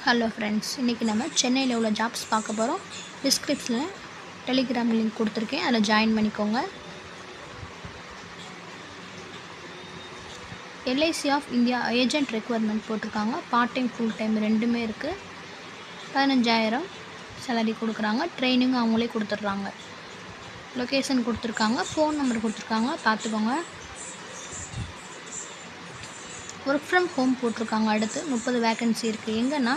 Hello friends, இன்றைக்கி நம்ம சென்னையில் உள்ள ஜாப்ஸ் பார்க்க போகிறோம். டிஸ்கிரிப்ஷனில் டெலிகிராம் லிங்க் கொடுத்துருக்கேன், அதில் ஜாயின் பண்ணிக்கோங்க. LIC of India agent requirement போட்டிருக்காங்க. பார்ட் டைம் ஃபுல் டைம் ரெண்டுமே இருக்குது. 15,000 சேலரி கொடுக்குறாங்க. ட்ரைனிங் அவங்களே கொடுத்துட்றாங்க. லொக்கேஷன் கொடுத்துருக்காங்க, ஃபோன் நம்பர் கொடுத்துருக்காங்க, பார்த்துக்கோங்க. ஒர்க் ஃப்ரம் ஹோம் போட்டிருக்காங்க. அடுத்து 30 வேக்கன்சி இருக்குது. எங்கன்னா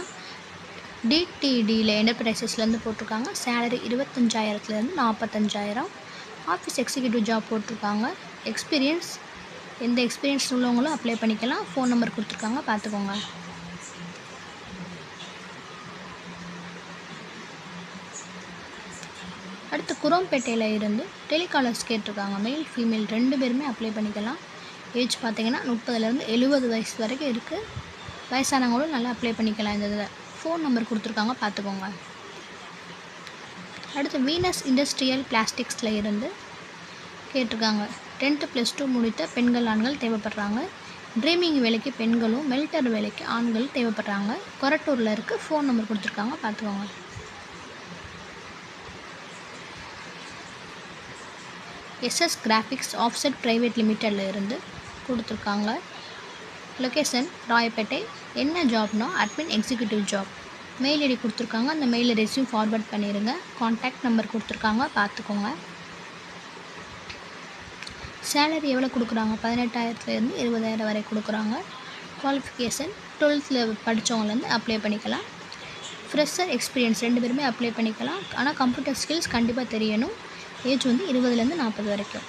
டிடிடியில் என்டர்பிரைசஸ்லேருந்து போட்டிருக்காங்க. சேலரி 25,000லேருந்து 45,000. ஆஃபீஸ் எக்ஸிக்யூட்டிவ் ஜாப் போட்டிருக்காங்க. எக்ஸ்பீரியன்ஸ் எந்த எக்ஸ்பீரியன்ஸ் உள்ளவங்களும் அப்ளை பண்ணிக்கலாம். ஃபோன் நம்பர் கொடுத்துருக்காங்க, பார்த்துக்கோங்க. அடுத்து குரோம்பேட்டையில் இருந்து டெலிகாலர்ஸ் கேட்டிருக்காங்க. மெயில் ஃபீமேல் 2 பேருமே அப்ளை பண்ணிக்கலாம். ஏஜ் பார்த்திங்கன்னா 30லேருந்து 70 வயசு வரைக்கும் இருக்குது. வயசானவங்களும் நல்லா அப்ளை பண்ணிக்கலாம். இந்த இதில் ஃபோன் நம்பர் கொடுத்துருக்காங்க, பார்த்துக்கோங்க. அடுத்து வீனஸ் இண்டஸ்ட்ரியல் பிளாஸ்டிக்ஸில் இருந்து கேட்டிருக்காங்க. 10th + 2 முடித்த பெண்கள் ஆண்கள் தேவைப்படுறாங்க. ட்ரீமிங் வேலைக்கு பெண்களும், மெல்டர் வேலைக்கு ஆண்கள் தேவைப்படுறாங்க. கொரட்டூரில் இருக்குது. ஃபோன் நம்பர் கொடுத்துருக்காங்க, பார்த்துக்கோங்க. எஸ்எஸ் கிராஃபிக்ஸ் ஆஃப்செட் பிரைவேட் லிமிட்டடில் இருந்து கொடுத்துருக்காங்க. லொக்கேஷன் ராயப்பேட்டை. என்ன ஜாப்னா admin executive job. Mail ID கொடுத்துருக்காங்க. அந்த மெயிலில் ரெஸ்யூம் ஃபார்வர்ட் பண்ணிடுங்க. கான்டாக்ட் நம்பர் கொடுத்துருக்காங்க, பார்த்துக்கோங்க. சேலரி எவ்வளோ கொடுக்குறாங்க? 18,000லேருந்து 20,000 வரை கொடுக்குறாங்க. குவாலிஃபிகேஷன் 12th படித்தவங்கலேருந்து அப்ளை பண்ணிக்கலாம். ஃப்ரெஷர் எக்ஸ்பீரியன்ஸ் 2 பேருமே அப்ளை பண்ணிக்கலாம். ஆனால் கம்ப்யூட்டர் ஸ்கில்ஸ் கண்டிப்பாக தெரியணும். ஏஜ் 20லேருந்து 40 வரைக்கும்.